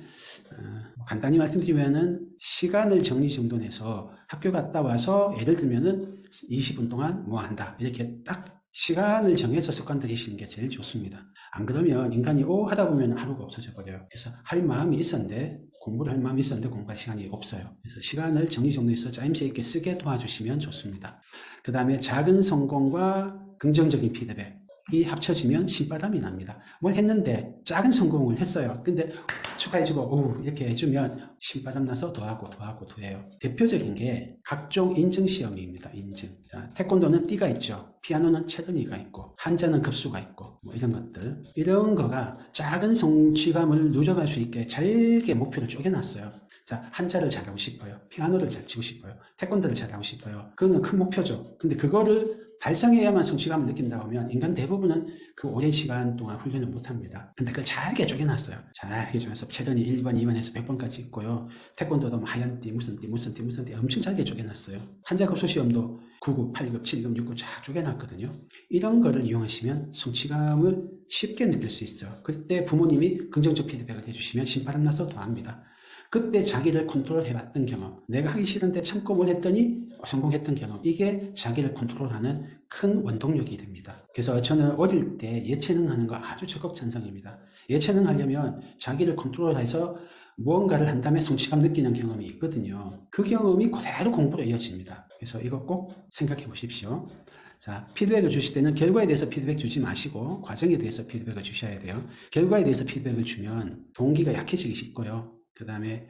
간단히 말씀드리면은 시간을 정리정돈해서 학교 갔다 와서 예를 들면은 20분 동안 뭐 한다. 이렇게 딱 시간을 정해서 습관 들이시는 게 제일 좋습니다. 안 그러면 인간이 하다 보면 하루가 없어져 버려요. 그래서 할 마음이 있었는데 공부를 할 마음이 있었는데 공부할 시간이 없어요. 그래서 시간을 정리정돈해서 짜임새 있게 쓰게 도와주시면 좋습니다. 그 다음에 작은 성공과 긍정적인 피드백이 합쳐지면 신바람이 납니다. 뭘 했는데 작은 성공을 했어요. 근데 축하해주고 이렇게 해주면 신바람 나서 더하고 더해요. 대표적인 게 각종 인증시험입니다. 인증. 자, 태권도는 띠가 있죠. 피아노는 체르니가 있고 한자는 급수가 있고 뭐 이런 것들. 이런 거가 작은 성취감을 누적할 수 있게 잘게 목표를 쪼개놨어요. 자, 한자를 잘하고 싶어요. 피아노를 잘 치고 싶어요. 태권도를 잘하고 싶어요. 그거는 큰 목표죠. 근데 그거를 달성해야만 성취감을 느낀다고 하면 인간 대부분은 그 오랜 시간 동안 훈련을 못합니다. 근데 그걸 잘게 쪼개놨어요. 잘게 쪼개서 체르니 1번, 2번에서 100번까지 있고요. 태권도도 하얀 띠, 무슨 띠 엄청 잘게 쪼개놨어요. 한자급수 시험도 9급, 8급, 7급, 6급 쫙 쪼개놨거든요. 이런 거를 이용하시면 성취감을 쉽게 느낄 수 있어요. 그때 부모님이 긍정적 피드백을 해주시면 신바람 나서 더합니다. 그때 자기를 컨트롤해봤던 경험, 내가 하기 싫은데 참고 뭘 했더니 성공했던 경험, 이게 자기를 컨트롤하는 큰 원동력이 됩니다. 그래서 저는 어릴 때 예체능 하는 거 아주 적극 찬성입니다. 예체능 하려면 자기를 컨트롤해서 무언가를 한 다음에 성취감 느끼는 경험이 있거든요. 그 경험이 그대로 공부로 이어집니다. 그래서 이거 꼭 생각해 보십시오. 자, 피드백을 주실 때는 결과에 대해서 피드백 주지 마시고 과정에 대해서 피드백을 주셔야 돼요. 결과에 대해서 피드백을 주면 동기가 약해지기 쉽고요. 그 다음에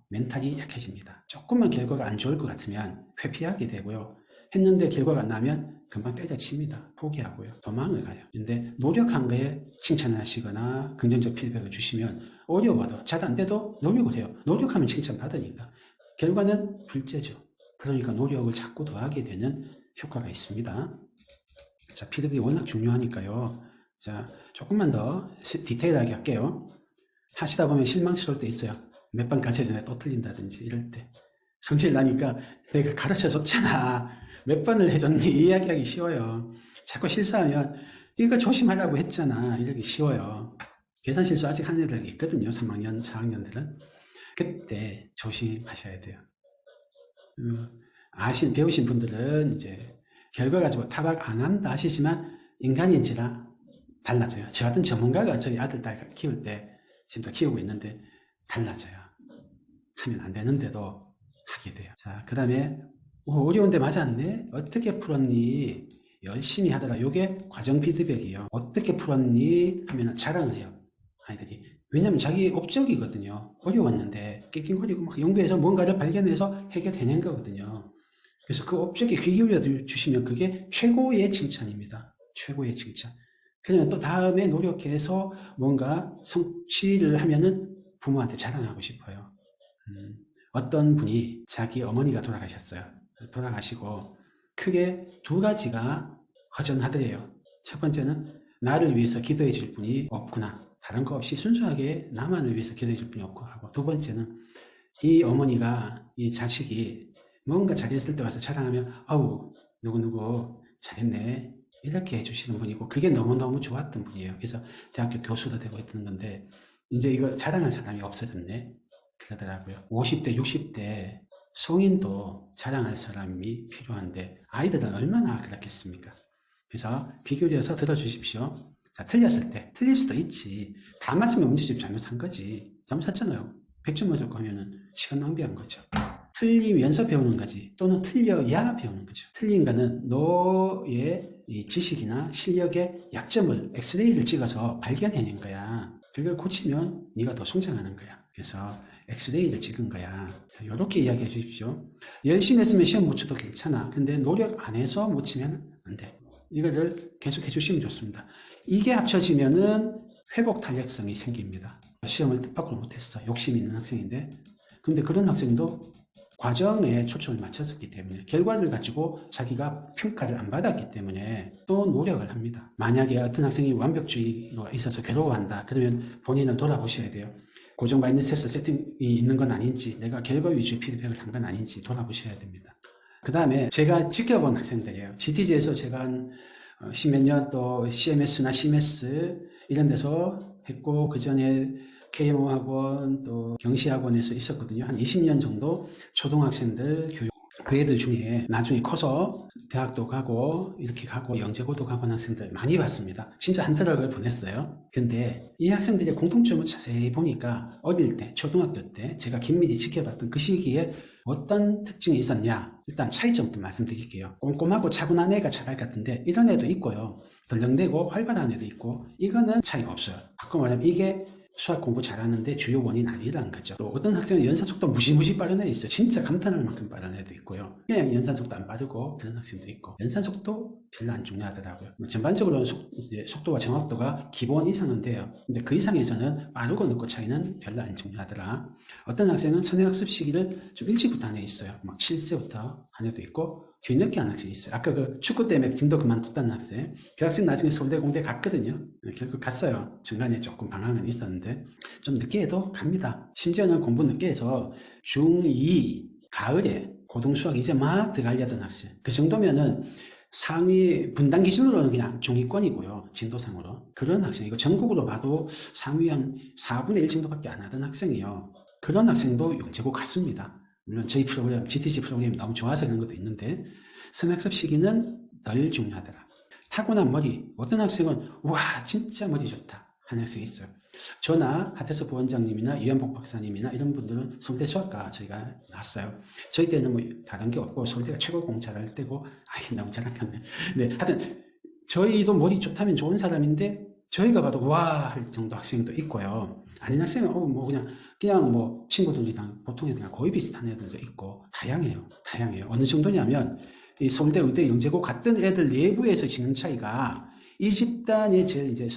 멘탈이 약해집니다. 조금만 결과가 안 좋을 것 같으면 회피하게 되고요. 했는데 결과가 안 나면 금방 때려칩니다. 포기하고요. 도망을 가요. 근데 노력한 거에 칭찬을 하시거나 긍정적 피드백을 주시면 어려워도 잘 안 돼도 노력을 해요. 노력하면 칭찬받으니까. 결과는 불제죠. 그러니까 노력을 자꾸 더하게 되는 효과가 있습니다. 자, 피드백이 워낙 중요하니까요. 자, 조금만 더 디테일하게 할게요. 하시다 보면 실망스러울 때 있어요. 몇 번 가르쳐주는데 또 틀린다든지 이럴 때. 성질 나니까 내가 가르쳐줬잖아. 몇 번을 해줬니? 이야기하기 쉬워요. 자꾸 실수하면 이거 조심하라고 했잖아. 이러기 쉬워요. 계산 실수 아직 하는 애들 있거든요. 3학년, 4학년들은. 그때 조심하셔야 돼요. 배우신 분들은 이제 결과 가지고 타박 안 한다 하시지만 인간인지라 달라져요. 저 같은 전문가가 저희 아들, 딸 키울 때 지금도 키우고 있는데 달라져요. 하면 안 되는데도 하게 돼요. 자, 그 다음에 어려운데 맞았네? 어떻게 풀었니? 열심히 하더라. 요게 과정 피드백이에요. 어떻게 풀었니? 하면 자랑을 해요. 아이들이. 왜냐면 자기 업적이거든요. 어려웠는데 낑낑거리고 막 연구해서 뭔가를 발견해서 해결되는 거거든요. 그래서 그 업적에 귀 기울여 주시면 그게 최고의 칭찬입니다. 최고의 칭찬. 그러면 또 다음에 노력해서 뭔가 성취를 하면은 부모한테 자랑하고 싶어요. 어떤 분이 자기 어머니가 돌아가셨어요. 돌아가시고 크게 두 가지가 허전하더래요. 첫 번째는 나를 위해서 기도해 줄 분이 없구나. 다른 거 없이 순수하게 나만을 위해서 기도해 줄 분이 없고 하고, 두 번째는 이 어머니가 이 자식이 뭔가 잘했을 때 와서 자랑하면 아우 누구누구 잘했네 이렇게 해주시는 분이고, 그게 너무너무 좋았던 분이에요. 그래서 대학교 교수도 되고 있던 건데 이제 이거 자랑할 사람이 없어졌네 그러더라고요. 50대 60대 성인도 자랑할 사람이 필요한데 아이들은 얼마나 그렇겠습니까? 그래서 귀 기울여서 들어주십시오. 자, 틀렸을 때 틀릴 수도 있지. 다 맞으면 문제집 잘못한 거지. 잘못했잖아요. 100점 맞을 거면은 시간 낭비한 거죠. 틀리면서 배우는 거지, 또는 틀려야 배우는 거죠. 틀린 거는 너의 이 지식이나 실력의 약점을 엑스레이를 찍어서 발견해낸 거야. 그걸 고치면 네가 더 성장하는 거야. 그래서 엑스레이를 찍은 거야. 자, 이렇게 이야기해 주십시오. 열심히 했으면 시험 못 쳐도 괜찮아. 근데 노력 안 해서 못 치면 안 돼. 이거를 계속 해주시면 좋습니다. 이게 합쳐지면은 회복 탄력성이 생깁니다. 시험을 뜻밖으로 못했어. 욕심이 있는 학생인데. 근데 그런 학생도 과정에 초점을 맞췄기 때문에 결과를 가지고 자기가 평가를 안 받았기 때문에 또 노력을 합니다. 만약에 어떤 학생이 완벽주의가 있어서 괴로워한다. 그러면 본인은 돌아보셔야 돼요. 고정 마인드셋 세팅이 있는 건 아닌지, 내가 결과 위주의 피드백을 한 건 아닌지 돌아보셔야 됩니다. 그 다음에 제가 지켜본 학생들이에요. GTG에서 제가 한 십몇 년 또 CMS나 CMS 이런 데서 했고, 그 전에 KMO 학원 또 경시학원에서 있었거든요. 한 20년 정도 초등학생들 교육. 그 애들 중에 나중에 커서 대학도 가고 이렇게 가고 영재고도 가본 학생들 많이 봤습니다. 진짜 한 트럭을 보냈어요. 근데 이 학생들의 공통점을 자세히 보니까 어릴 때, 초등학교 때 제가 긴밀히 지켜봤던 그 시기에 어떤 특징이 있었냐. 일단 차이점도 말씀드릴게요. 꼼꼼하고 차분한 애가 차갈 같은데 이런 애도 있고요. 덜렁대고 활발한 애도 있고, 이거는 차이가 없어요. 바꿔 말하면 이게 수학 공부 잘하는데 주요 원인 아니라는 거죠. 또 어떤 학생은 연산 속도 무시무시 빠른 애 있어요. 진짜 감탄할 만큼 빠른 애도 있고요. 그냥 연산 속도 안 빠르고 그런 학생도 있고, 연산 속도 별로 안 중요하더라고요. 전반적으로 속도와 정확도가 기본 이상은 돼요. 근데 그 이상에서는 빠르고 늦고 차이는 별로 안 중요하더라. 어떤 학생은 선행학습 시기를 좀 일찍부터 한 애 있어요. 막 7세부터 한 애도 있고, 뒤늦게 한 학생이 있어요. 아까 그 축구 때문에 진도 그만뒀다는 학생. 그 학생 나중에 서울대 공대 갔거든요. 결국 갔어요. 중간에 조금 방황은 있었는데 좀 늦게 해도 갑니다. 심지어는 공부 늦게 해서 중2 가을에 고등수학 이제 막 들어가려던 학생. 그 정도면은 상위 분단 기준으로는 그냥 중위권이고요. 진도상으로. 그런 학생. 이거 전국으로 봐도 상위 한 4분의 1 정도밖에 안 하던 학생이요. 그런 학생도 영재고 갔습니다. 물론 저희 프로그램, GTG 프로그램이 너무 좋아서 그런 것도 있는데, 선행학습 시기는 덜 중요하더라. 타고난 머리. 어떤 학생은 와 진짜 머리 좋다 하는 학생이 있어요. 저나 하태서 부원장님이나 이현복 박사님이나 이런 분들은 서울대 수학과 저희가 나왔어요. 저희 때는 뭐 다른 게 없고 서울대가 최고 공차할 때고, 아이 너무 잘났겠네. 네, 하여튼 저희도 머리 좋다면 좋은 사람인데 저희가 봐도 와 할 정도 학생도 있고요. 아닌 학생은 뭐 그냥 뭐 친구들이랑 보통 애들이랑 거의 비슷한 애들도 있고, 다양해요. 어느 정도냐면 이 서울대, 의대, 영재고 같은 애들 내부에서 지능 차이가, 이 집단의 제일 이제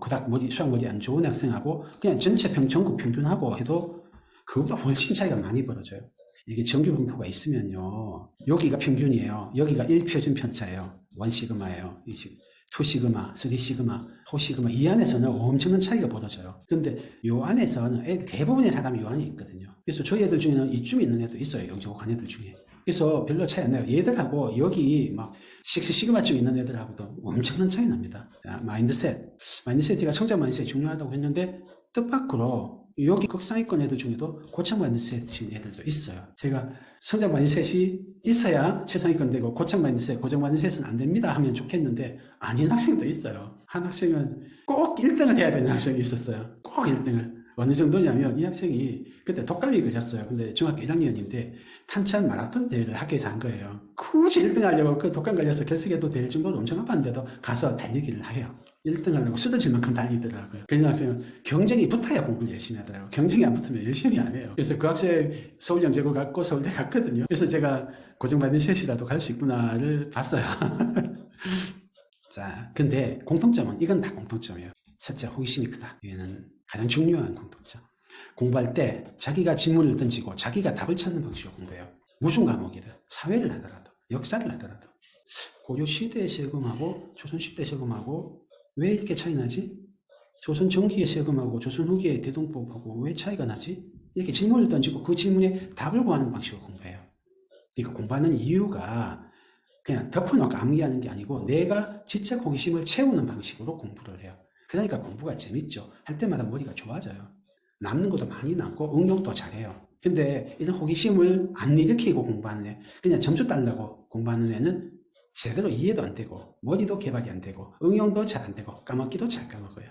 그닥 수학 머리 안 좋은 학생하고 그냥 전체 전국 평균하고 해도 그보다 훨씬 차이가 많이 벌어져요. 이게 정규 분포가 있으면요, 여기가 평균이에요. 여기가 1표준 편차예요. 1시그마예요. 2시그마, 3시그마, 4시그마, 이 안에서는 엄청난 차이가 벌어져요. 근데 요 안에서는 대부분의 사람이 요 안에 있거든요. 그래서 저희 애들 중에는 이쯤에 있는 애도 있어요. 영재고 간 애들 중에. 그래서 별로 차이 안 나요. 얘들하고 여기 막 6시그마쯤 있는 애들하고도 엄청난 차이 납니다. 마인드셋, 제가 성장 마인드셋이 중요하다고 했는데 뜻밖으로 여기 극상위권 애들 중에도 고착 마인드셋인 애들도 있어요. 제가 성장 마인드셋이 있어야 최상위권 되고 고착 마인드셋, 고정 마인드셋은 안 됩니다 하면 좋겠는데 아닌 학생도 있어요. 한 학생은 꼭 1등을 해야 되는 학생이 있었어요. 꼭 1등을. 어느 정도냐면 이 학생이 그때 독감이 걸렸어요. 근데 중학교 1학년인데 탄천 마라톤 대회를 학교에서 한 거예요. 굳이 1등 하려고 그 독감 걸려서 결석해도 될 정도로 엄청 아팠는데도 가서 달리기를 해요. 1등 하려고 쓰러질 만큼 달리더라고요. 그런 학생은 경쟁이 붙어야 공부를 열심히 하더라고요. 경쟁이 안 붙으면 열심히 안 해요. 그래서 그 학생 서울영재고 갔고 서울대 갔거든요. 그래서 제가 고정받은 셋이라도 갈 수 있구나를 봤어요. 자, 근데 공통점은, 이건 다 공통점이에요. 첫째, 호기심이 크다. 얘는 가장 중요한 공통점. 공부할 때 자기가 질문을 던지고 자기가 답을 찾는 방식으로 공부해요. 무슨 과목이든, 사회를 하더라도, 역사를 하더라도. 고려 시대의 세금하고 조선 시대 세금하고 왜 이렇게 차이 나지? 조선 전기의 세금하고 조선 후기의 대동법하고 왜 차이가 나지? 이렇게 질문을 던지고 그 질문에 답을 구하는 방식으로 공부해요. 그러니까 공부하는 이유가 그냥 덮어놓고 암기하는 게 아니고 내가 직접 호기심을 채우는 방식으로 공부를 해요. 그러니까 공부가 재밌죠. 할 때마다 머리가 좋아져요. 남는 것도 많이 남고 응용도 잘해요. 근데 이런 호기심을 안 일으키고 공부하는 애, 그냥 점수 따려고 공부하는 애는 제대로 이해도 안 되고 머리도 개발이 안 되고 응용도 잘 안 되고 까먹기도 잘 까먹어요.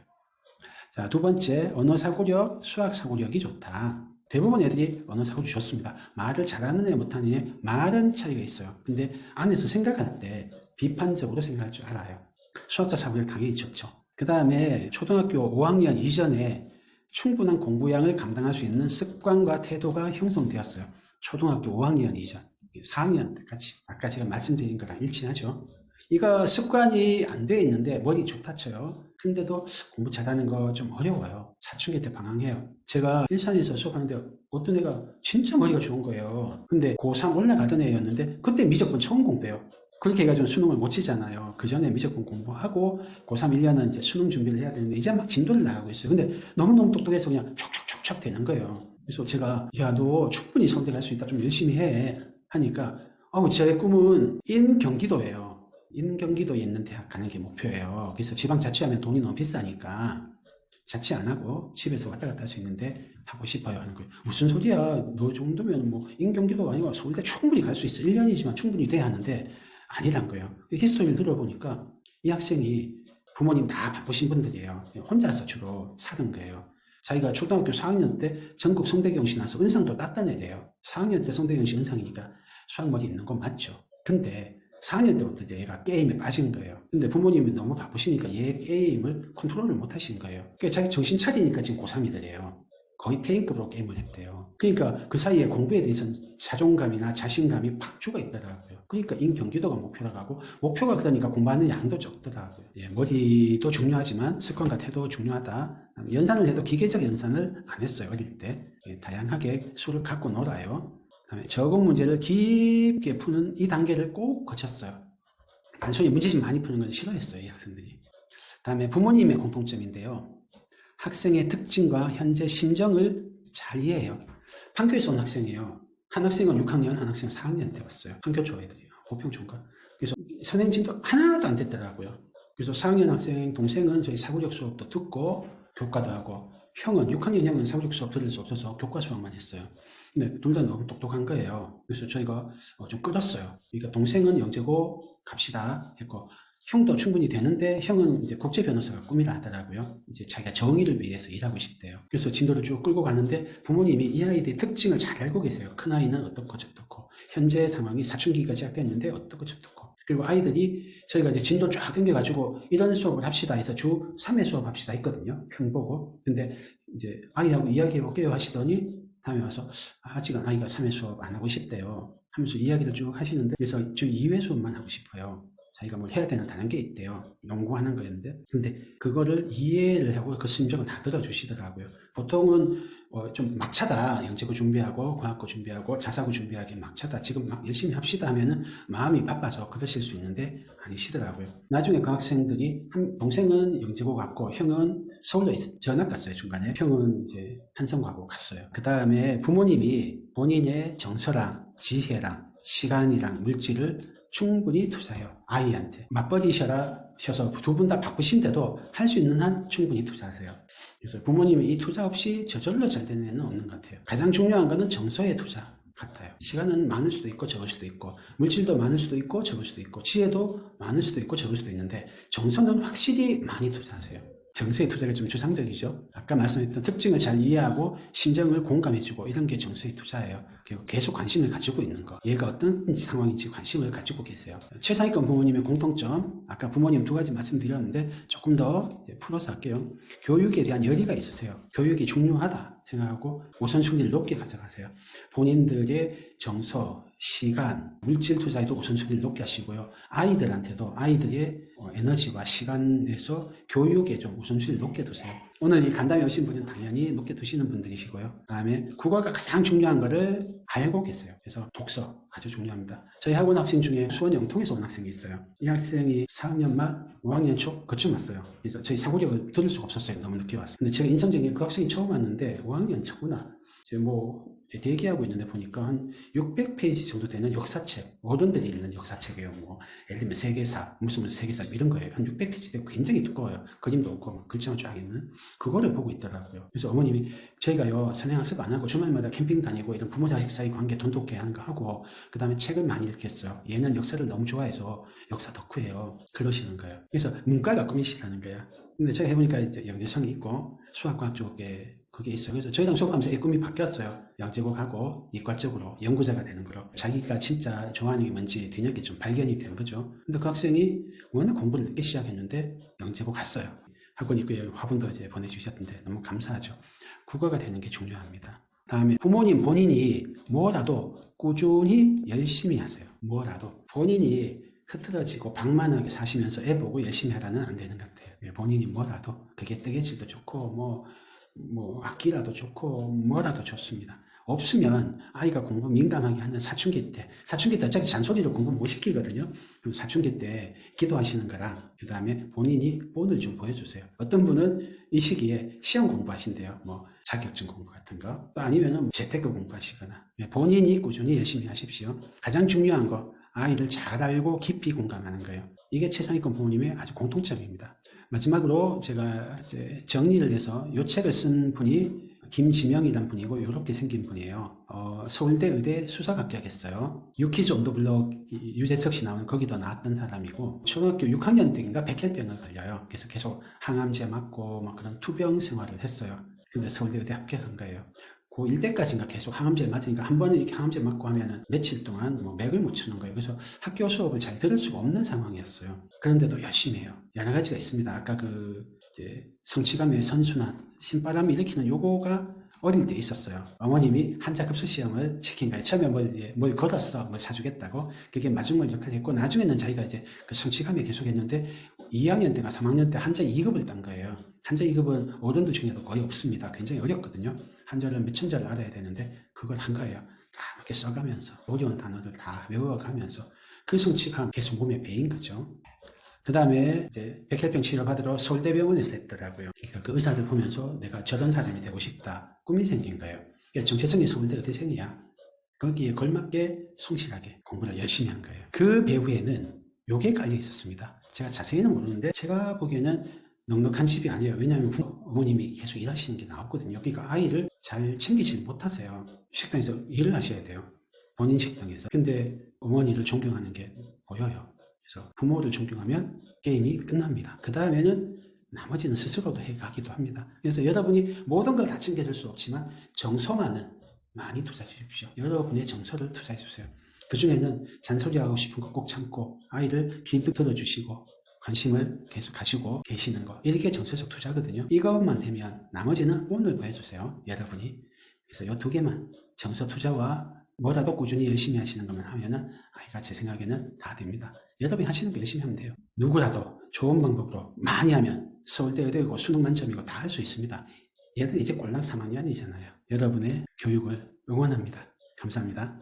자, 두 번째, 언어 사고력, 수학 사고력이 좋다. 대부분 애들이 언어 사고력이 좋습니다. 말을 잘하는 애 못하는 애 말은 차이가 있어요. 근데 안에서 생각할 때 비판적으로 생각할 줄 알아요. 수학자 사고력 당연히 좋죠. 그 다음에 초등학교 5학년 이전에 충분한 공부량을 감당할 수 있는 습관과 태도가 형성되었어요. 초등학교 5학년 이전, 4학년 때까지. 아까 제가 말씀드린 거랑 일치하죠. 이거 습관이 안 돼 있는데 머리 좋다 쳐요. 근데도 공부 잘하는 거 좀 어려워요. 사춘기 때 방황해요. 제가 일산에서 수업하는데 어떤 애가 진짜 머리가 좋은 거예요. 근데 고3 올라가던 애였는데 그때 미적분 처음 공부해요. 그렇게 해가지고 수능을 못 치잖아요. 그 전에 미적분 공부하고 고3 1년은 이제 수능 준비를 해야 되는데 이제 막 진도를 나가고 있어요. 근데 너무너무 똑똑해서 그냥 촉촉촉촉 되는 거예요. 그래서 제가 야, 너 충분히 선택할 수 있다. 좀 열심히 해. 하니까 제 꿈은 인경기도예요. 인경기도에 있는 대학 가는 게 목표예요. 그래서 지방 자취하면 돈이 너무 비싸니까 자취 안 하고 집에서 왔다 갔다 할 수 있는데 하고 싶어요 하는 거예요. 무슨 소리야? 너 정도면 뭐 인경기도가 아니고 서울대 충분히 갈 수 있어. 1년이지만 충분히 돼야 하는데 아니란 거예요. 히스토리를 들어보니까 이 학생이 부모님 다 바쁘신 분들이에요. 혼자서 주로 사는 거예요. 자기가 초등학교 4학년 때 전국 성대경시 나서 은상도 땄던 애래요. 4학년 때 성대경시 은상이니까 수학머리 있는 거 맞죠. 근데 4학년 때부터 이제 얘가 게임에 빠진 거예요. 근데 부모님이 너무 바쁘시니까 얘 게임을 컨트롤을 못 하신 거예요. 그러니까 자기 정신 차리니까 지금 고3이더래요. 거의 페인급으로 게임을 했대요. 그러니까 그 사이에 공부에 대해서는 자존감이나 자신감이 팍 죽어 있더라고요. 그러니까 인경기도가 목표라고 하고, 목표가 그러니까 공부하는 양도 적더라고요. 예, 머리도 중요하지만 습관과 태도 중요하다. 연산을 해도 기계적 연산을 안 했어요. 어릴 때. 예, 다양하게 수를 갖고 놀아요. 그다음에 적응 문제를 깊게 푸는 이 단계를 꼭 거쳤어요. 단순히 문제집 많이 푸는 건 싫어했어요. 이 학생들이. 다음에 부모님의 공통점인데요. 학생의 특징과 현재 심정을 잘 이해해요. 판교에서 온 학생이에요. 한 학생은 6학년, 한 학생은 4학년 때 왔어요. 판교 조애들이에요. 고평초인가? 그래서 선행진도 하나도 안 됐더라고요. 그래서 4학년 학생, 동생은 저희 사고력 수업도 듣고 교과도 하고, 형은 6학년 형은 사고력 수업 들을 수 없어서 교과 수업만 했어요. 근데 둘 다 너무 똑똑한 거예요. 그래서 저희가 좀 끌었어요. 그러니까 동생은 영재고 갑시다 했고, 형도 충분히 되는데 형은 이제 국제 변호사가 꿈이라 하더라고요. 이제 자기가 정의를 위해서 일하고 싶대요. 그래서 진도를 쭉 끌고 가는데 부모님이 이 아이들의 특징을 잘 알고 계세요. 큰 아이는 어떻고 저떻고, 현재 상황이 사춘기가 시작됐는데 어떻고 저떻고. 그리고 아이들이 저희가 이제 진도 쫙 당겨가지고 이런 수업을 합시다 해서 주 3회 수업 합시다 했거든요. 형 보고. 근데 이제 아이하고 이야기해 볼게요 하시더니 다음에 와서 아직은 아이가 3회 수업 안 하고 싶대요 하면서 이야기를 쭉 하시는데, 그래서 주 2회 수업만 하고 싶어요. 자기가 뭘 해야 되는 다른 게 있대요. 연구하는 거였는데, 근데 그거를 이해를 하고 그 심정을 다 들어주시더라고요. 보통은 좀 막차다. 영재고 준비하고 과학고 준비하고 자사고 준비하기 막차다. 지금 막 열심히 합시다 하면은 마음이 바빠서 그러실 수 있는데 아니시더라고요. 나중에 그 학생들이 동생은 영재고 갔고 형은 서울로 전학 갔어요. 중간에 형은 이제 한성과고 갔어요. 그 다음에 부모님이 본인의 정서랑 지혜랑 시간이랑 물질을 충분히 투자해요. 아이한테. 맞벌이셔서 두 분 다 바쁘신데도 할 수 있는 한 충분히 투자하세요. 그래서 부모님이 이 투자 없이 저절로 잘 되는 애는 없는 것 같아요. 가장 중요한 거는 정서의 투자 같아요. 시간은 많을 수도 있고 적을 수도 있고, 물질도 많을 수도 있고 적을 수도 있고, 지혜도 많을 수도 있고 적을 수도 있는데 정서는 확실히 많이 투자하세요. 정서의 투자가 좀 추상적이죠. 아까 말씀했던 특징을 잘 이해하고 심정을 공감해주고 이런 게 정서의 투자예요. 그리고 계속 관심을 가지고 있는 거. 얘가 어떤 상황인지 관심을 가지고 계세요. 최상위권 부모님의 공통점, 아까 부모님 두 가지 말씀드렸는데 조금 더 풀어서 할게요. 교육에 대한 열의가 있으세요. 교육이 중요하다 생각하고 우선순위를 높게 가져가세요. 본인들의 정서, 시간, 물질 투자에도 우선순위를 높게 하시고요. 아이들한테도 아이들의 에너지와 시간 내서 교육에 좀 우선순위를 높게 두세요. 오늘 이 간담회 오신 분은 당연히 높게 두시는 분들이시고요. 그 다음에 국어가 가장 중요한 거를 알고 계세요. 그래서 독서 아주 중요합니다. 저희 학원 학생 중에 수원 영통에서 온 학생이 있어요. 이 학생이 4학년 말 5학년 초 그쯤 왔어요. 그래서 저희 사고력을 들을 수가 없었어요. 너무 늦게 왔어요. 근데 제가 인상적인 게 그 학생이 처음 왔는데 5학년 초구나. 이제 대기하고 있는데 보니까 한 600페이지 정도 되는 역사책, 어른들이 읽는 역사책이에요. 예를 들면 세계사, 무슨 세계사 이런 거예요. 한 600페이지 되고 굉장히 두꺼워요. 그림도 없고 글자만 쫙 있는 그거를 보고 있더라고요. 그래서 어머님이 저희가요 선행학습 안 하고 주말마다 캠핑 다니고 이런 부모 자식 사이 관계 돈 돕게 하는 거 하고, 그 다음에 책을 많이 읽겠어요. 얘는 역사를 너무 좋아해서 역사 덕후예요. 그러시는 거예요. 그래서 문과가 꿈이시라는 거야. 근데 제가 해보니까 이제 영재성이 있고 수학과학 쪽에 그게 있어요. 그래서 저희랑 수업하면서 이 꿈이 바뀌었어요. 영재고하고 이과 쪽으로 연구자가 되는 거로. 자기가 진짜 좋아하는 게 뭔지 뒤늦게 좀 발견이 된 거죠. 근데 그 학생이 워낙 공부를 늦게 시작했는데 영재고 갔어요. 학원 입구에 화분도 이제 보내주셨던데 너무 감사하죠. 국어가 되는 게 중요합니다. 다음에 부모님 본인이 뭐라도 꾸준히 열심히 하세요. 뭐라도 본인이 흐트러지고 방만하게 사시면서 애 보고 열심히 하라는 안 되는 것 같아요. 본인이 뭐라도 그게 뜨개질도 좋고 뭐 악기라도 좋고 뭐라도 좋습니다. 없으면 아이가 공부 민감하게 하는 사춘기 때 어차피 잔소리로 공부 못 시키거든요. 그럼 사춘기 때 기도하시는 거랑 그 다음에 본인이 본을 좀 보여주세요. 어떤 분은 이 시기에 시험 공부하신대요. 뭐 자격증 공부 같은 거, 또 아니면은 재테크 공부하시거나. 본인이 꾸준히 열심히 하십시오. 가장 중요한 거, 아이를 잘 알고 깊이 공감하는 거예요. 이게 최상위권 부모님의 아주 공통점입니다. 마지막으로 제가 이제 정리를 해서 이 책을 쓴 분이 김지명이라는 분이고 이렇게 생긴 분이에요. 서울대 의대 수석 합격했어요. 유키즈 온더 블록 유재석 씨 나오는 거기도 나왔던 사람이고 초등학교 6학년 때인가 백혈병을 걸려요. 그래서 계속 항암제 맞고 막 그런 투병 생활을 했어요. 근데 서울대 의대 합격한 거예요. 고1 때까지인가 계속 항암제 맞으니까 한 번은 이렇게 항암제 맞고 하면은 며칠 동안 뭐 맥을 못 추는 거예요. 그래서 학교 수업을 잘 들을 수가 없는 상황이었어요. 그런데도 열심히 해요. 여러 가지가 있습니다. 아까 이제 성취감의 선순환, 신바람을 일으키는 요거가 어릴 때 있었어요. 어머님이 한자급수 시험을 시킨 거예요. 처음에 뭘 걸었어, 뭘 사주겠다고. 그게 마중물 역할을 했고, 나중에는 자기가 이제 그 성취감에 계속 했는데, 2학년 때나 3학년 때 한자 2급을 딴 거예요. 한자 2급은 어른들 중에도 거의 없습니다. 굉장히 어렵거든요. 한자를 몇천 자를 알아야 되는데, 그걸 한 거예요. 다 이렇게 써가면서, 어려운 단어를 다 외워가면서, 그 성취감 계속 몸에 배인 거죠. 그 다음에 이제 백혈병 치료받으러 서울대병원에서 했더라고요. 그러니까 그 의사를 보면서 내가 저런 사람이 되고 싶다. 꿈이 생긴 거예요. 정체성이 서울대 의대생이야. 거기에 걸맞게 성실하게 공부를 열심히 한 거예요. 그 배후에는 요게 깔려 있었습니다. 제가 자세히는 모르는데 제가 보기에는 넉넉한 집이 아니에요. 왜냐하면 어머님이 계속 일하시는 게 나왔거든요. 그러니까 아이를 잘 챙기지 못하세요. 식당에서 일을 하셔야 돼요. 본인 식당에서. 근데 어머니를 존경하는 게 보여요. 그래서 부모를 존경하면 게임이 끝납니다. 그 다음에는 나머지는 스스로도 해가기도 합니다. 그래서 여러분이 모든 걸 다 챙겨줄 수 없지만 정서만은 많이 투자해 주십시오. 여러분의 정서를 투자해 주세요. 그 중에는 잔소리하고 싶은 거 꼭 참고 아이를 귀 들어주시고 관심을 계속 가지고 계시는 거, 이렇게 정서적 투자거든요. 이것만 되면 나머지는 오늘 보여주세요. 여러분이. 그래서 이 두 개만, 정서 투자와 뭐라도 꾸준히 열심히 하시는 것만 하면은 아이가 제 생각에는 다 됩니다. 여러분이 하시는 거 열심히 하면 돼요. 누구라도 좋은 방법으로 많이 하면 서울대 의대고 수능 만점이고 다 할 수 있습니다. 얘들 이제 꼴랑 3학년이잖아요. 여러분의 교육을 응원합니다. 감사합니다.